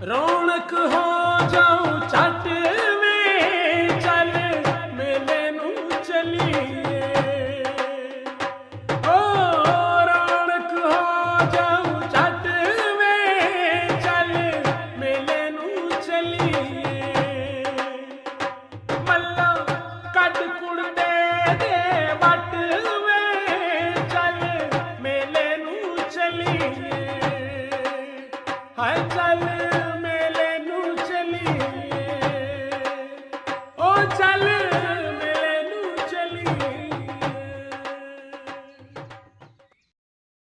रौनक हो जाऊं छठ में, चल मेले नू चलिए। ओ रौनक हो जाऊं छठ में, चल मेले नू चलिए। मल्ला कट कुड़ दे वट में, चल मेले नू चलिए। हाय चल